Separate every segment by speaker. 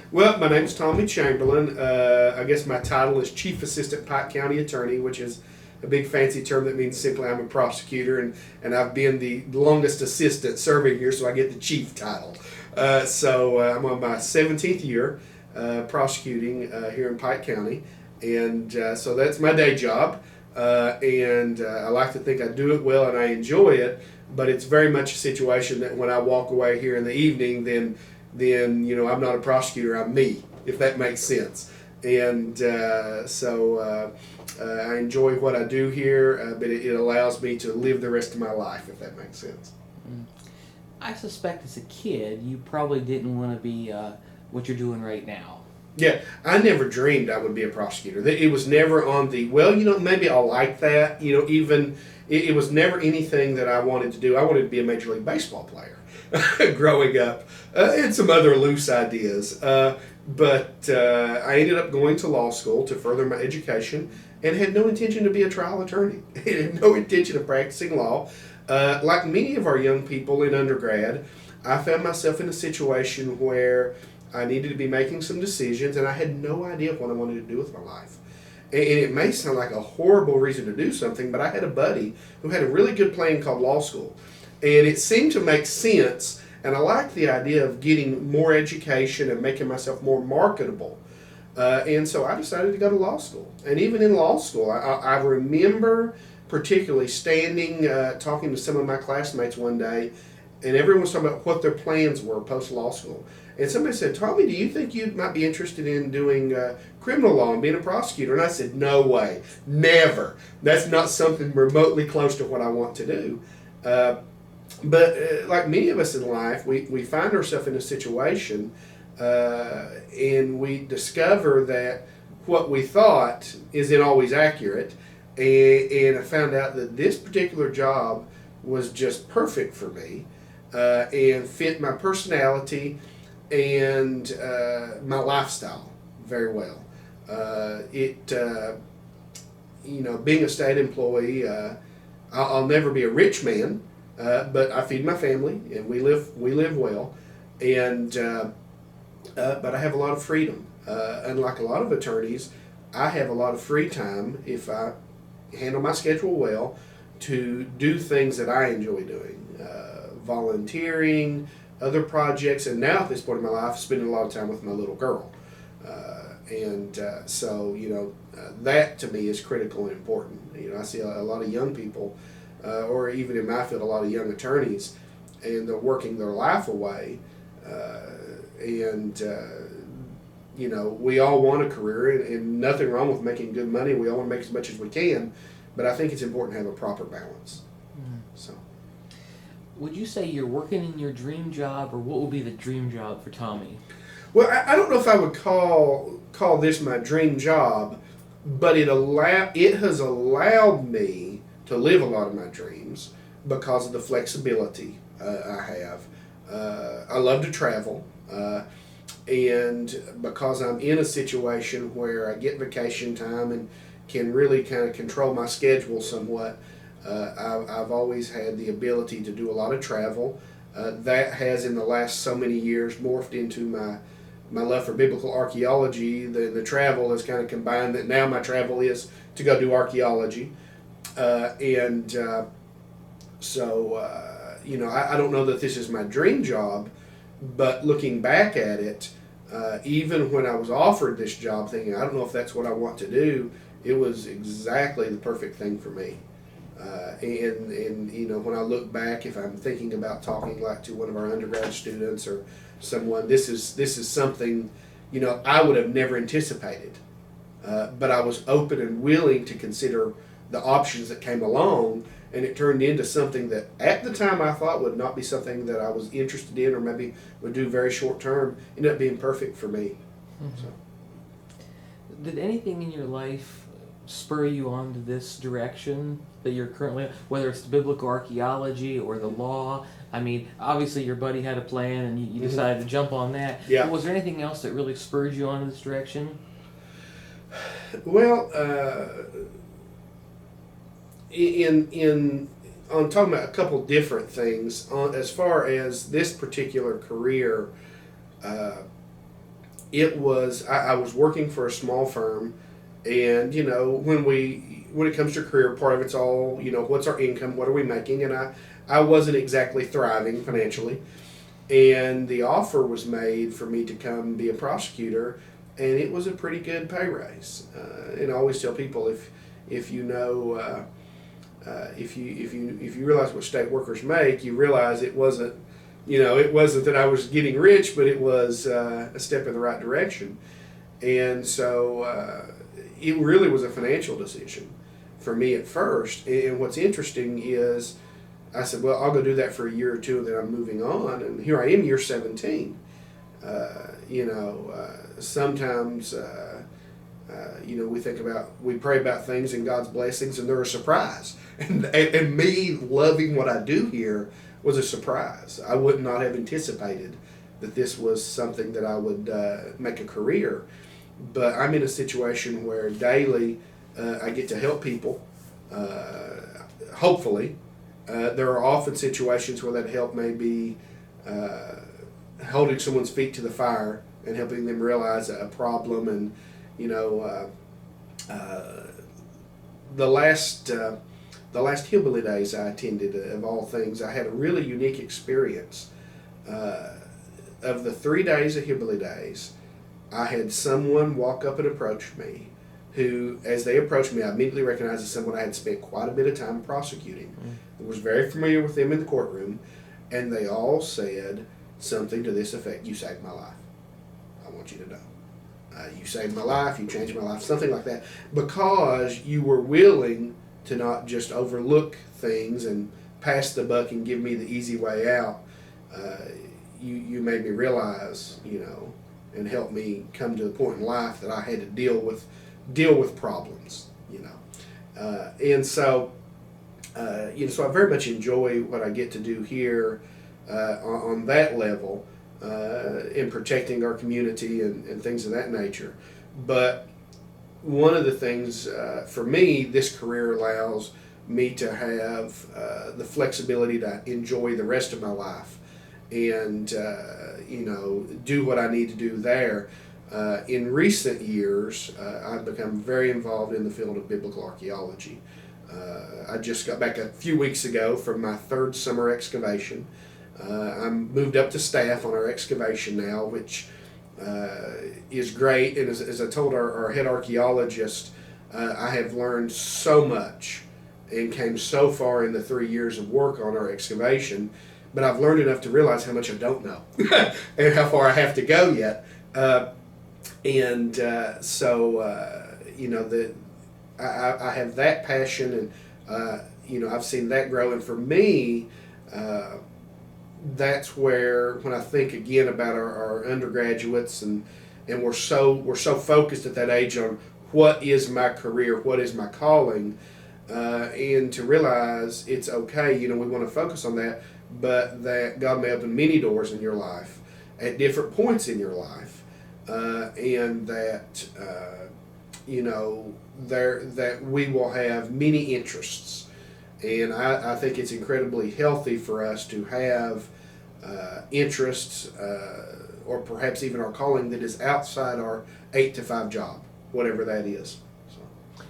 Speaker 1: Well, my name is Tommy Chamberlain. I guess my title is Chief Assistant Pike County Attorney, which is a big fancy term that means simply I'm a prosecutor, and I've been the longest assistant serving here, so I get the chief title. I'm on my 17th year prosecuting here in Pike County, and so that's my day job. I like to think I do it well and I enjoy it, but it's very much a situation that when I walk away here in the evening, then I'm not a prosecutor, I'm me, if that makes sense. I enjoy what I do here, but it allows me to live the rest of my life, if that makes sense.
Speaker 2: I suspect as a kid you probably didn't want to be what you're doing right now.
Speaker 1: Yeah, I never dreamed I would be a prosecutor. It was never on the, maybe I'll like that. It was never anything that I wanted to do. I wanted to be a Major League Baseball player growing up, and some other loose ideas. But I ended up going to law school to further my education and had no intention to be a trial attorney. Had no intention of practicing law. Like many of our young people in undergrad, I found myself in a situation where I needed to be making some decisions, and I had no idea what I wanted to do with my life. And it may sound like a horrible reason to do something, but I had a buddy who had a really good plan called law school. And it seemed to make sense, and I liked the idea of getting more education and making myself more marketable. And so I decided to go to law school. And even in law school, I remember particularly standing, talking to some of my classmates one day, and everyone was talking about what their plans were post-law school. And somebody said, Tommy, do you think you might be interested in doing criminal law and being a prosecutor? And I said, no way, never. That's not something remotely close to what I want to do. But like many of us in life, we find ourselves in a situation and we discover that what we thought isn't always accurate. And I found out that this particular job was just perfect for me and fit my personality and my lifestyle very well. Being a state employee, I'll never be a rich man, but I feed my family and we live well, but I have a lot of freedom. Unlike a lot of attorneys, I have a lot of free time if I handle my schedule well to do things that I enjoy doing, volunteering, other projects, and now at this point in my life, spending a lot of time with my little girl. That to me is critical and important. I see a lot of young people, or even in my field, a lot of young attorneys, and they're working their life away. We all want a career, and nothing wrong with making good money. We all want to make as much as we can, but I think it's important to have a proper balance. So.
Speaker 2: Would you say you're working in your dream job, or what would be the dream job for Tommy?
Speaker 1: Well, I don't know if I would call this my dream job, but it has allowed me to live a lot of my dreams because of the flexibility I have. I love to travel, and because I'm in a situation where I get vacation time and can really kind of control my schedule somewhat, I've always had the ability to do a lot of travel. That has, in the last so many years, morphed into my love for biblical archaeology. The travel has kind of combined that now my travel is to go do archaeology. I don't know that this is my dream job, but looking back at it, even when I was offered this job thinking, I don't know if that's what I want to do, it was exactly the perfect thing for me. When I look back, if I'm thinking about talking like to one of our undergrad students or someone, this is something, I would have never anticipated. But I was open and willing to consider the options that came along, and it turned into something that at the time I thought would not be something that I was interested in or maybe would do very short term, ended up being perfect for me.
Speaker 2: Mm-hmm. So. Did anything in your life spur you on to this direction that you're currently, whether it's the biblical archaeology or the law? I mean, obviously your buddy had a plan and you decided to jump on that.
Speaker 1: Yeah.
Speaker 2: But was there anything else that really spurred you on this direction?
Speaker 1: Well, on talking about a couple different things, as far as this particular career, it was I was working for a small firm, and when it comes to career, part of it's all what's our income, what are we making, and I wasn't exactly thriving financially, and the offer was made for me to come be a prosecutor, and it was a pretty good pay raise. And I always tell people if you know. If you realize what state workers make, you realize it wasn't that I was getting rich, but it was a step in the right direction. And so it really was a financial decision for me at first. And what's interesting is I said, well, I'll go do that for a year or two, and then I'm moving on. And here I am, year 17. Sometimes we pray about things and God's blessings, and they're a surprise. And me loving what I do here was a surprise. I would not have anticipated that this was something that I would make a career. But I'm in a situation where daily I get to help people, hopefully. There are often situations where that help may be holding someone's feet to the fire and helping them realize a problem. And the last Hillbilly Days I attended, of all things, I had a really unique experience. Of the 3 days of Hillbilly Days, I had someone walk up and approach me who, as they approached me, I immediately recognized as someone I had spent quite a bit of time prosecuting. I was very familiar with them in the courtroom, and they all said something to this effect: "You saved my life. I want you to know. You saved my life, you changed my life," something like that, because you were willing to not just overlook things and pass the buck and give me the easy way out. You made me realize, and help me come to the point in life that I had to deal with problems, and so, so I very much enjoy what I get to do here on that level. In protecting our community and things of that nature. But one of the things for me, this career allows me to have the flexibility to enjoy the rest of my life and do what I need to do there. In recent years, I've become very involved in the field of biblical archaeology. I just got back a few weeks ago from my 3rd summer excavation. I'm moved up to staff on our excavation now, which is great. And as I told our head archaeologist, I have learned so much and came so far in the 3 years of work on our excavation. But I've learned enough to realize how much I don't know and how far I have to go yet. I have that passion, and I've seen that grow. And for me, that's where, when I think again about our undergraduates, and we're so focused at that age on what is my career, what is my calling, and to realize it's okay, we want to focus on that, but that God may open many doors in your life at different points in your life, and that that we will have many interests. And I think it's incredibly healthy for us to have interests, or perhaps even our calling, that is outside our 8-to-5 job, whatever that is. So.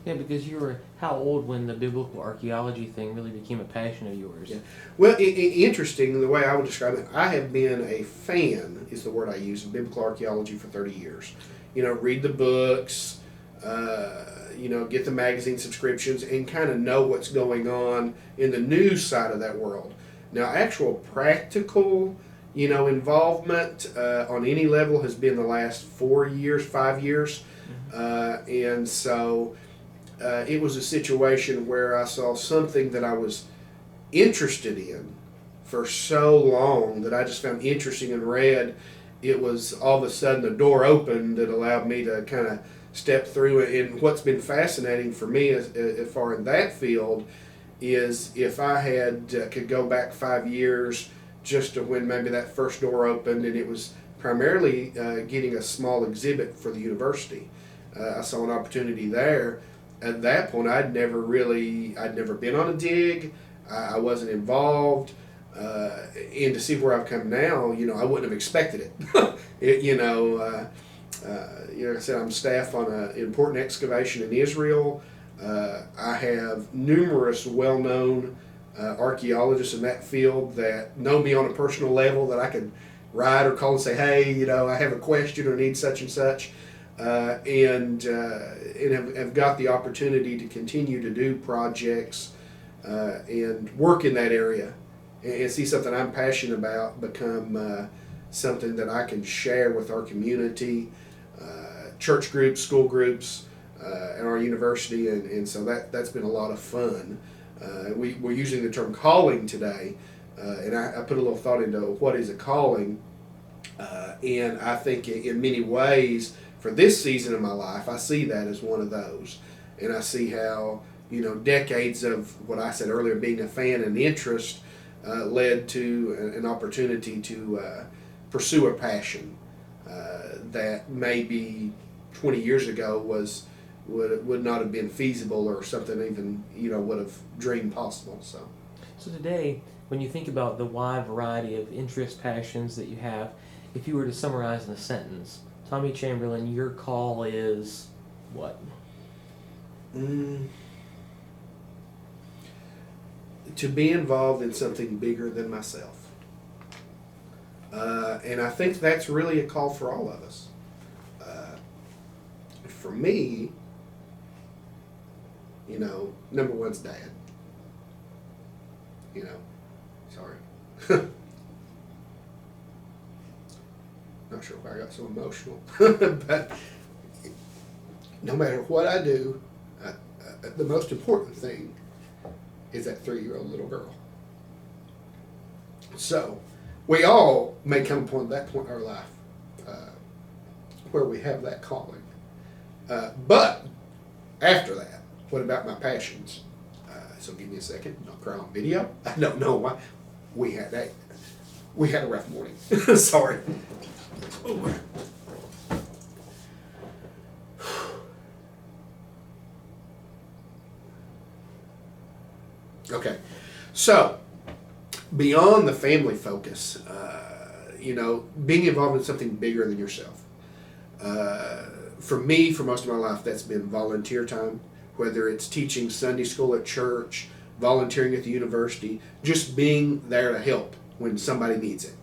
Speaker 2: Yeah, because you were how old when the biblical archaeology thing really became a passion of yours?
Speaker 1: Yeah. Well, interesting, the way I would describe it, I have been a fan, is the word I use, of biblical archaeology for 30 years. Read the books, get the magazine subscriptions, and kind of know what's going on in the news side of that world. Now, actual practical, involvement on any level has been the last 5 years. And so it was a situation where I saw something that I was interested in for so long that I just found interesting and read. It was all of a sudden a door opened that allowed me to kind of step through it. And what's been fascinating for me as far in that field is, if I could go back 5 years just to when maybe that first door opened, and it was primarily getting a small exhibit for the university. I saw an opportunity there. At that point, I'd never been on a dig. I wasn't involved. And to see where I've come now, I wouldn't have expected it. Like I said, I'm staff on an important excavation in Israel. I have numerous well-known archaeologists in that field that know me on a personal level that I can write or call and say, hey, I have a question or need such and such, and have got the opportunity to continue to do projects and work in that area and see something I'm passionate about become something that I can share with our community, church groups, school groups, at our university, and so that's been a lot of fun. We're using the term calling today, and I put a little thought into what is a calling, and I think in many ways for this season of my life, I see that as one of those, and I see how decades of what I said earlier, being a fan and interest, led to an opportunity to pursue a passion that maybe 20 years ago would not have been feasible or something even would have dreamed possible. So
Speaker 2: today, when you think about the wide variety of interests, passions that you have, if you were to summarize in a sentence, Tommy Chamberlain, your call is what?
Speaker 1: To be involved in something bigger than myself. And I think that's really a call for all of us. For me, number one's dad. Sorry. Not sure why I got so emotional. But no matter what I do, the most important thing is that 3-year-old little girl. So, we all may come upon that point in our life where we have that calling. But after that, what about my passions? So give me a second. Don't cry on video. I don't know why. We had a rough morning. Sorry. Ooh. Okay, so beyond the family focus, being involved in something bigger than yourself. For me, for most of my life, that's been volunteer time, whether it's teaching Sunday school at church, volunteering at the university, just being there to help when somebody needs it.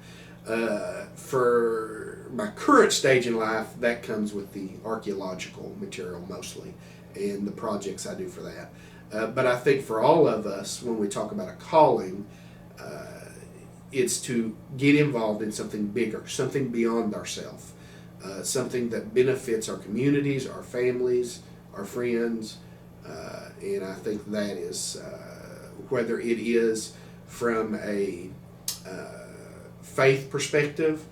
Speaker 1: For my current stage in life, that comes with the archaeological material mostly, and the projects I do for that. But I think for all of us, when we talk about a calling, it's to get involved in something bigger, something beyond ourselves, something that benefits our communities, our families, our friends, and I think that is, whether it is from a faith perspective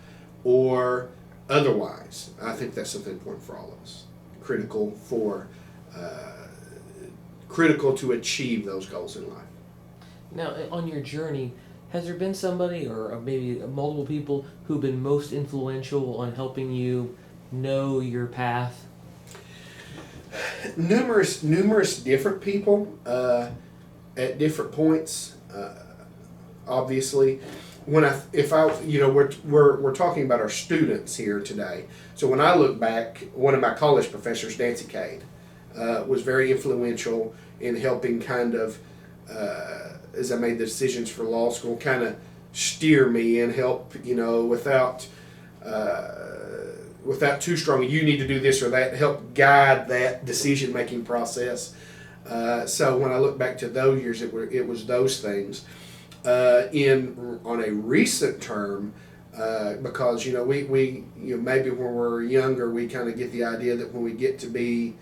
Speaker 1: or otherwise, I think that's something important for all of us, critical to achieve those goals in life.
Speaker 2: Now, on your journey, has there been somebody or maybe multiple people who've been most influential on helping you know your path?
Speaker 1: Numerous different people at different points. Obviously, we're talking about our students here today. So when I look back, one of my college professors, Nancy Cade, was very influential in helping kind of, as I made the decisions for law school, kind of steer me and help, without too strong, you need to do this or that, help guide that decision-making process. So when I look back to those years, it was those things. On a recent term, because we maybe when we're younger, we kind of get the idea that when we get to be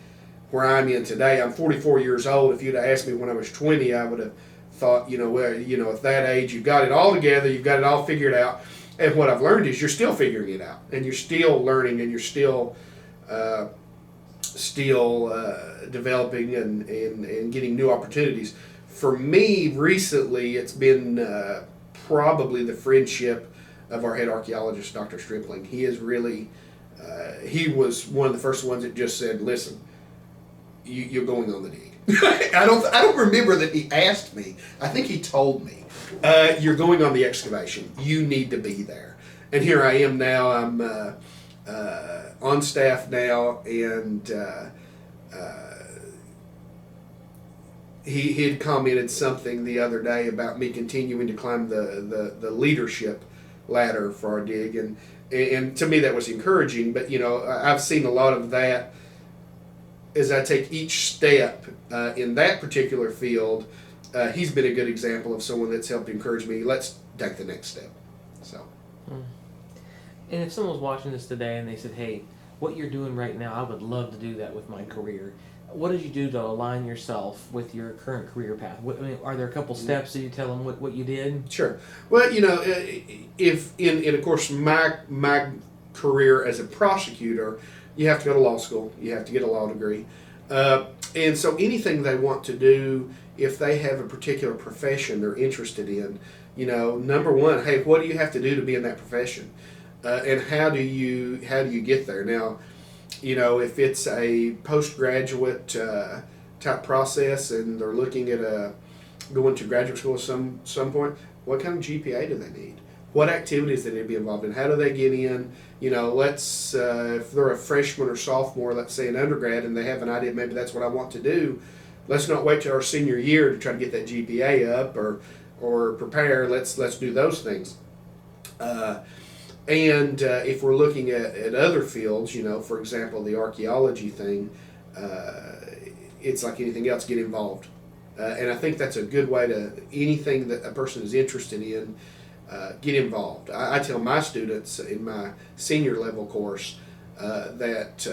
Speaker 1: where I'm in today, I'm 44 years old. If you'd have asked me when I was 20, I would have thought, at that age, you've got it all together, you've got it all figured out. And what I've learned is you're still figuring it out, and you're still learning, and you're still developing and getting new opportunities. For me, recently, it's been probably the friendship of our head archaeologist, Dr. Stripling. He is really, he was one of the first ones that just said, listen, you're going on the dig. I don't remember that he asked me. I think he told me, you're going on the excavation. You need to be there. And here I am now. I'm on staff now, and he had commented something the other day about me continuing to climb the leadership ladder for our dig, and to me that was encouraging. But I've seen a lot of that as I take each step in that particular field. He's been a good example of someone that's helped encourage me. Let's take the next step. So.
Speaker 2: And if someone was watching this today and they said, "Hey, what you're doing right now, I would love to do that with my career," what did you do to align yourself with your current career path? Are there a couple steps that you tell them what you did?
Speaker 1: Sure. Well, if in of course my career as a prosecutor, you have to go to law school. You have to get a law degree, and so anything they want to do, if they have a particular profession they're interested in, number one, hey, what do you have to do to be in that profession, and how do you get there? Now, if it's a postgraduate type process and they're looking at going to graduate school at some point, what kind of GPA do they need? What activities do they need to be involved in? How do they get in? Let's if they're a freshman or sophomore, let's say in undergrad, and they have an idea maybe that's what I want to do, let's not wait till our senior year to try to get that GPA up or prepare. Let's do those things. And if we're looking at other fields, for example, the archaeology thing, it's like anything else, get involved. And I think that's a good way to, anything that a person is interested in, get involved. I tell my students in my senior level course that,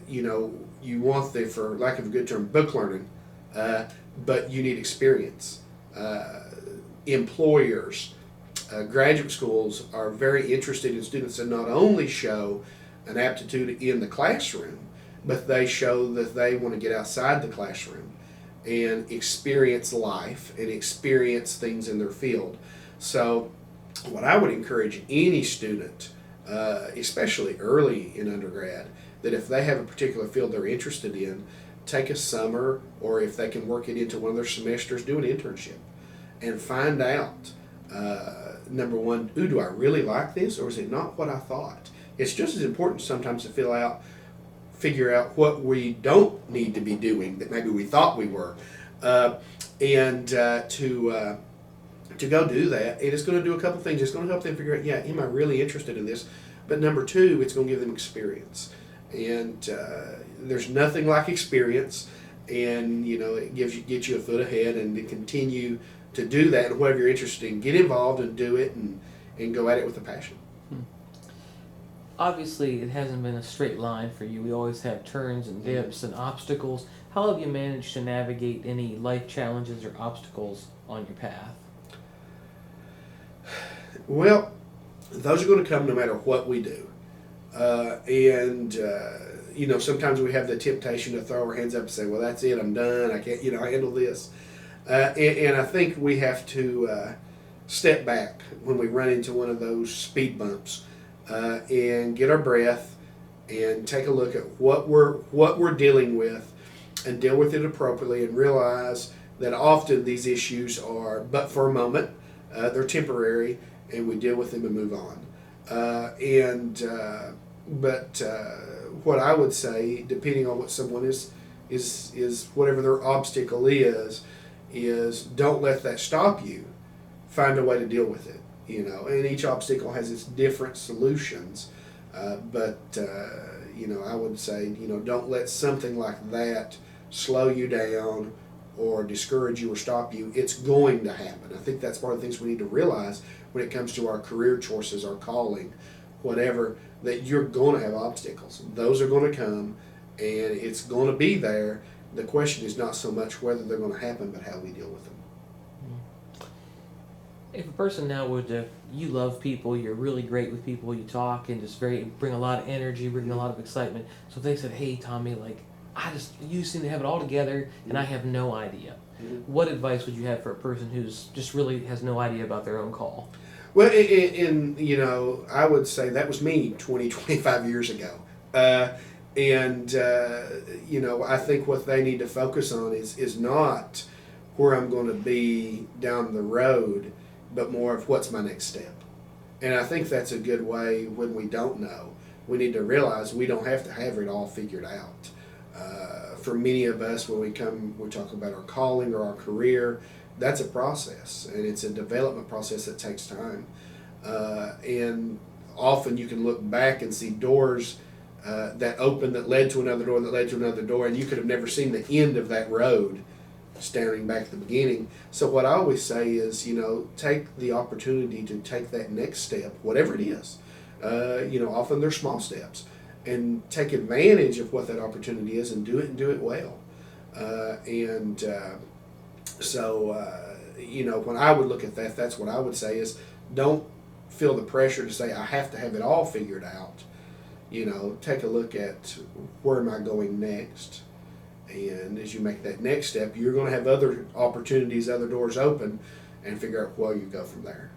Speaker 1: you want the, for lack of a good term, book learning, but you need experience. Employers, graduate schools are very interested in students that not only show an aptitude in the classroom, but they show that they want to get outside the classroom and experience life and experience things in their field. So what I would encourage any student, especially early in undergrad, that if they have a particular field they're interested in, take a summer, or if they can work it into one of their semesters, do an internship and find out, number one, do I really like this, or is it not what I thought? It's just as important sometimes to figure out what we don't need to be doing that maybe we thought we were, and to go do that. And it's going to do a couple things. It's going to help them figure out, am I really interested in this? But number two, it's going to give them experience. And there's nothing like experience, and it gets you a foot ahead, and to continue to do that, and whatever you're interested in, get involved and do it, and go at it with a passion.
Speaker 2: Obviously, it hasn't been a straight line for you. We always have turns and dips and obstacles. How have you managed to navigate any life challenges or obstacles on your path?
Speaker 1: Well, those are going to come no matter what we do. Sometimes we have the temptation to throw our hands up and say, well, that's it, I'm done, I can't, I handle this. And I think we have to step back when we run into one of those speed bumps, and get our breath and take a look at what we're dealing with, and deal with it appropriately, and realize that often these issues are but for a moment, they're temporary, and we deal with them and move on. But what I would say, depending on what someone is whatever their obstacle is don't let that stop you. Find a way to deal with it. And each obstacle has its different solutions. But I would say, don't let something like that slow you down or discourage you or stop you. It's going to happen. I think that's part of the things we need to realize when it comes to our career choices, our calling, whatever, that you're going to have obstacles. Those are going to come, and it's going to be there. The question is not so much whether they're going to happen, but how we deal with them.
Speaker 2: If a person now you love people, you're really great with people, you talk and just bring a lot of energy, bring a lot of excitement. So if they said, hey, Tommy, you seem to have it all together, and I have no idea. What advice would you have for a person who's just really has no idea about their own call?
Speaker 1: Well, I would say that was me 25 years ago. I think what they need to focus on is not where I'm going to be down the road, but more of what's my next step. And I think that's a good way when we don't know we need to realize we don't have to have it all figured out. For many of us, when we talk about our calling or our career, that's a process, and it's a development process that takes time. And often you can look back and see doors that opened that led to another door that led to another door, and you could have never seen the end of that road standing back at the beginning. So what I always say is, take the opportunity to take that next step, whatever it is. Often they're small steps, and take advantage of what that opportunity is and do it well. When I would look at that, that's what I would say is, don't feel the pressure to say I have to have it all figured out. Take a look at where am I going next. And as you make that next step, you're going to have other opportunities, other doors open, and figure out where you go from there.